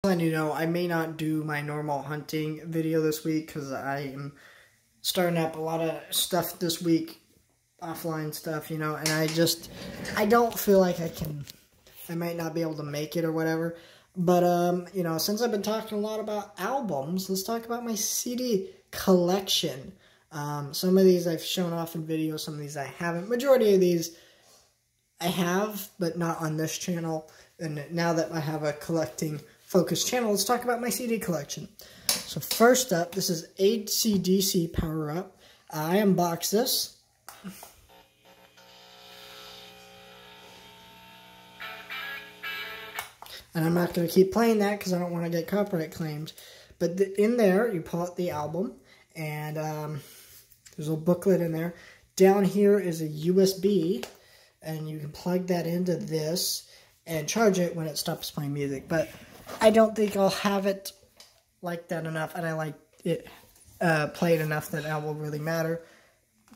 And I may not do my normal hunting video this week because I am starting up a lot of stuff this week, offline stuff, and I don't feel like I might not be able to make it or whatever. But, since I've been talking a lot about albums, let's talk about my CD collection. Some of these I've shown off in videos, some of these I haven't. Majority of these I have, but not on this channel. And now that I have a collecting focused channel, let's talk about my CD collection. So first up, this is AC/DC Power Up. I unboxed this. And I'm not going to keep playing that because I don't want to get copyright claimed. But in there, you pull out the album, and there's a little booklet in there. Down here is a USB, and you can plug that into this and charge it when it stops playing music. But I don't think I'll have it like that enough, and I like it played enough that that will really matter.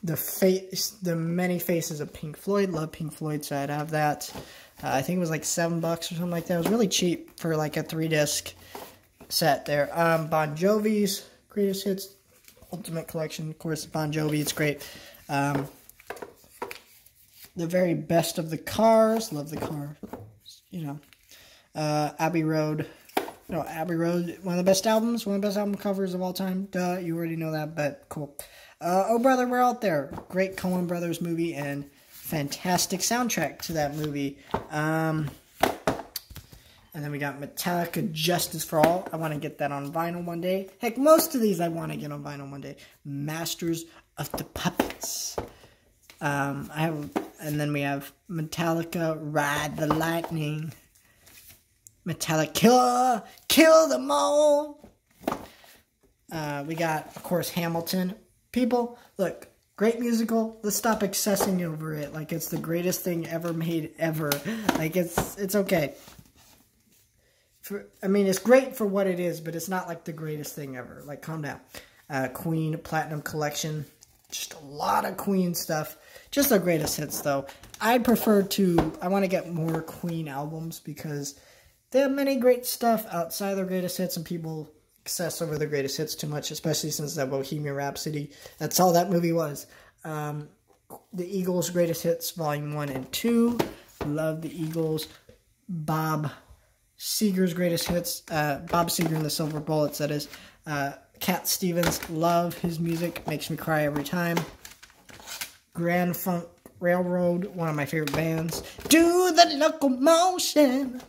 The many faces of Pink Floyd. Love Pink Floyd, so I'd have that. I think it was like $7 or something like that. It was really cheap for like a 3-disc set there. Bon Jovi's Greatest Hits Ultimate Collection. Of course, Bon Jovi, it's great. The very best of the Cars. Love the Cars. Abbey Road. No, Abbey Road, one of the best albums, one of the best album covers of all time. Duh, you already know that, but cool. Oh Brother, We're Out There. Great Coen Brothers movie and fantastic soundtrack to that movie. And then we got Metallica, Justice for All. I want to get that on vinyl one day. Heck, most of these I want to get on vinyl one day. Masters of the Puppets. And then we have Metallica, Ride the Lightning. Metallica, Kill Them All. We got, of course, Hamilton. People, look, great musical. Let's stop obsessing over it like it's the greatest thing ever made ever. Like it's okay. It's great for what it is, but it's not like the greatest thing ever. Like, calm down. Queen Platinum Collection. Just a lot of Queen stuff. Just their greatest hits, though. I want to get more Queen albums because they have many great stuff outside their greatest hits, and people obsess over the greatest hits too much, especially since that Bohemian Rhapsody. That's all that movie was. The Eagles' Greatest Hits, Volume 1 and 2. Love the Eagles. Bob Seger's Greatest Hits. Bob Seger and the Silver Bullets, that is. Cat Stevens, love his music. Makes me cry every time. Grand Funk Railroad, one of my favorite bands. Do the Locomotion.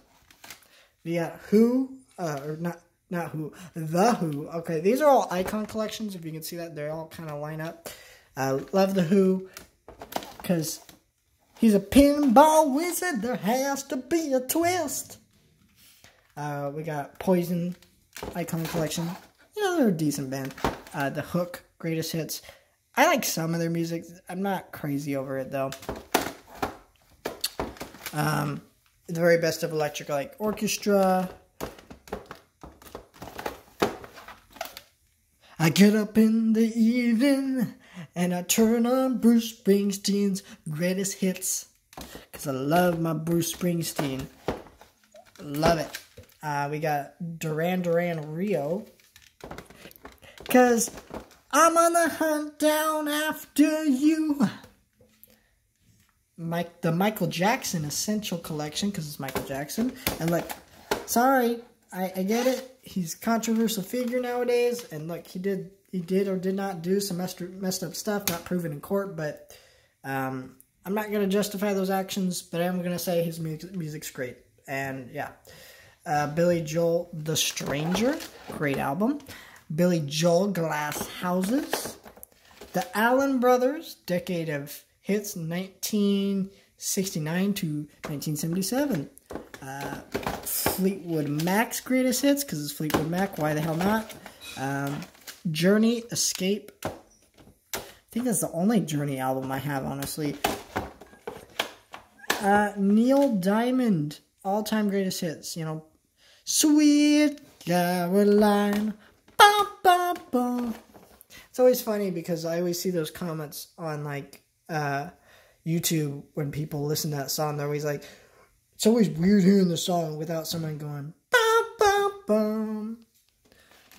We got Who, or not Who, The Who. Okay, these are all icon collections. If you can see that, they all kind of line up. Love The Who, because he's a pinball wizard. There has to be a twist. We got Poison, icon collection. They're a decent band. The Hook, Greatest Hits. I like some of their music. I'm not crazy over it, though. The very best of Electric Light Orchestra. I get up in the evening and I turn on Bruce Springsteen's Greatest Hits because I love my Bruce Springsteen. Love it. We got Duran Duran Rio because I'm on the hunt down after you. The Michael Jackson Essential Collection, because it's Michael Jackson. And look, sorry, I get it. He's a controversial figure nowadays. And look, he did or did not do some messed up stuff, not proven in court. But I'm not going to justify those actions, but I am going to say his music's great. And yeah. Billy Joel, The Stranger, great album. Billy Joel, Glass Houses. The Allen Brothers, Decade of Hits, 1969 to 1977. Fleetwood Mac's Greatest Hits, because it's Fleetwood Mac, why the hell not? Journey, Escape. I think that's the only Journey album I have, honestly. Neil Diamond, all-time greatest hits, Sweet Caroline. Bum, bum, bum. It's always funny because I always see those comments on, like, YouTube when people listen to that song. They're always like, it's always weird hearing the song without someone going, bum, bum, album.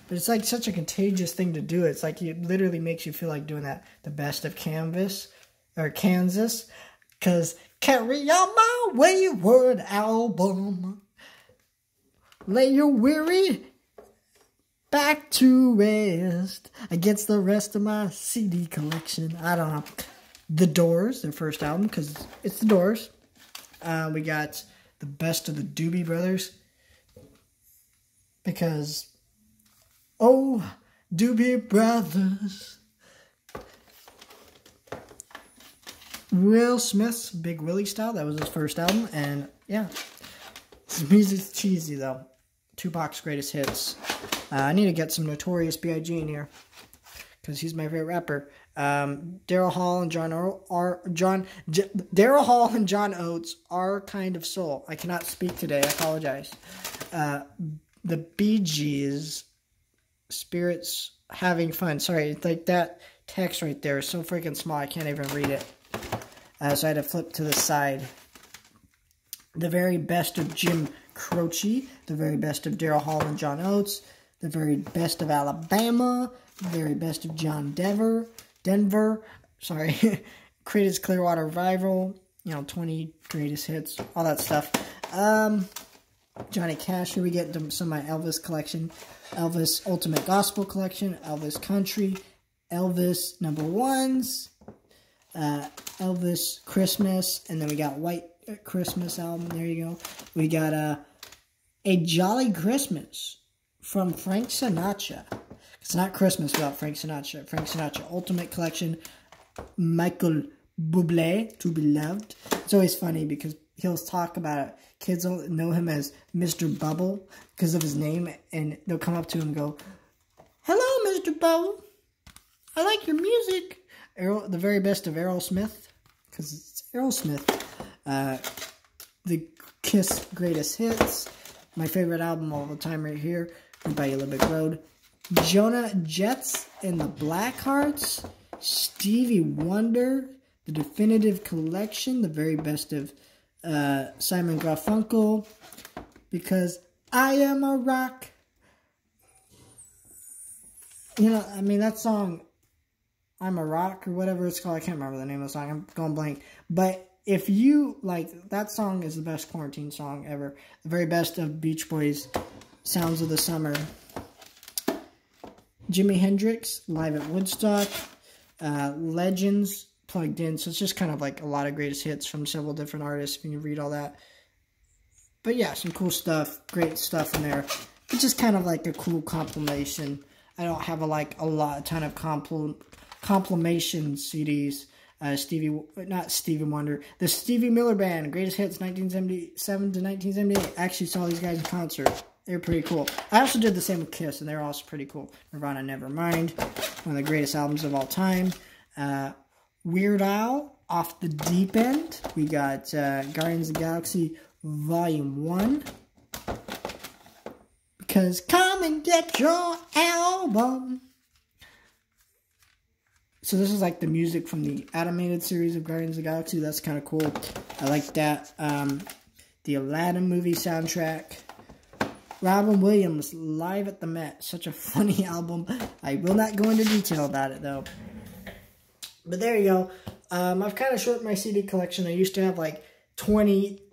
But it's like such a contagious thing to do. It's like it literally makes you feel like doing that. The best of Kansas. Because carry on my wayward album. Lay your weary back to rest against the rest of my CD collection. I don't know. The Doors, their first album, because it's The Doors. We got the best of the Doobie Brothers. Because, oh, Doobie Brothers. Will Smith's Big Willie Style. That was his first album. And, yeah. His music's cheesy, though. Tupac's greatest hits. I need to get some Notorious B.I.G. in here. Because he's my favorite rapper. Daryl Hall and Daryl Hall and John Oates are Kind of Soul. I cannot speak today. I apologize. The Bee Gees, Spirits Having Fun. Sorry, like that text right there is so freaking small. I can't even read it. So I had to flip to the side. The Very Best of Jim Croce. The Very Best of Daryl Hall and John Oates. The Very Best of Alabama. The Very Best of John Denver. Sorry. Creedence Clearwater Revival. 20 greatest hits. All that stuff. Johnny Cash. Here we get some of my Elvis collection. Elvis Ultimate Gospel Collection. Elvis Country. Elvis Number Ones. Elvis Christmas. And then we got White Christmas album. There you go. We got A Jolly Christmas from Frank Sinatra. It's not Christmas without Frank Sinatra. Frank Sinatra Ultimate Collection. Michael Bublé, To Be Loved. It's always funny because he'll talk about it. Kids know him as Mr. Bubble because of his name. And they'll come up to him and go, "Hello, Mr. Bubble. I like your music." The Very Best of Aerosmith. Because it's Aerosmith. The Kiss Greatest Hits. My favorite album all the time right here. Goodbye Yellow Brick Road. Jonah Jets and the Blackhearts. Stevie Wonder. The Definitive Collection. The Very Best of Simon Garfunkel. Because I Am a Rock. That song, I'm a Rock, or whatever it's called. I can't remember the name of the song. I'm going blank. But if you like, that song is the best quarantine song ever. The Very Best of Beach Boys, Sounds of the Summer. Jimi Hendrix, Live at Woodstock. Legends, Plugged In. So it's just kind of like a lot of greatest hits from several different artists, if you read all that. But yeah, some cool stuff. Great stuff in there. It's just kind of like a cool compilation. I don't have a ton of compilation CDs. Not Stevie Wonder. The Stevie Miller Band, Greatest Hits 1977 to 1978. I actually saw these guys in concert. They were pretty cool. I also did the same with Kiss, and they were also pretty cool. Nirvana Nevermind, one of the greatest albums of all time. Weird Al, Off the Deep End. We got Guardians of the Galaxy Volume 1. Because come and get your album. So this is like the music from the animated series of Guardians of the Galaxy. That's kind of cool. I like that. The Aladdin movie soundtrack. Robin Williams, Live at the Met. Such a funny album. I will not go into detail about it, though. But there you go. I've kind of shortened my CD collection. I used to have like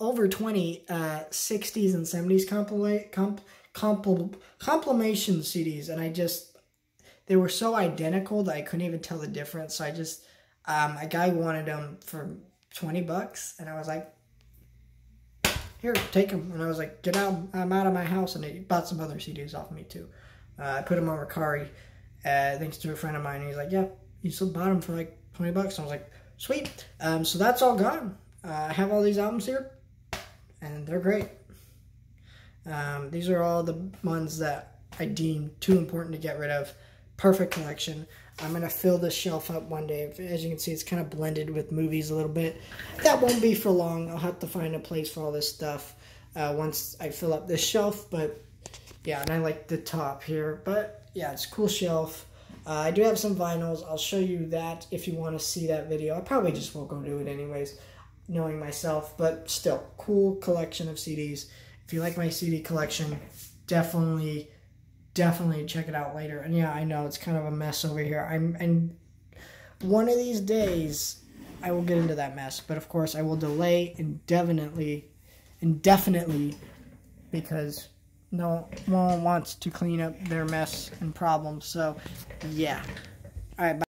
over 20 60s and 70s compilation CDs. And they were so identical that I couldn't even tell the difference. So a guy wanted them for $20. And I was like, "Here, take them." And I was like, "Get out, I'm out of my house." And he bought some other CDs off of me too. I put them on Mercari, thanks to a friend of mine. And he's like, "Yeah, you still bought them for like $20." And I was like, "Sweet." So that's all gone. I have all these albums here, and they're great. These are all the ones that I deem too important to get rid of. Perfect collection. I'm going to fill this shelf up one day. As you can see, it's kind of blended with movies a little bit. That won't be for long. I'll have to find a place for all this stuff once I fill up this shelf. But yeah, and I like the top here. But yeah, it's a cool shelf. I do have some vinyls. I'll show you that if you want to see that video. I probably just won't go do it anyways, knowing myself. But still, cool collection of CDs. If you like my CD collection, definitely check it out later. And yeah, I know it's kind of a mess over here. And one of these days I will get into that mess, but of course I will delay indefinitely because no one wants to clean up their mess and problems. So yeah. All right, bye.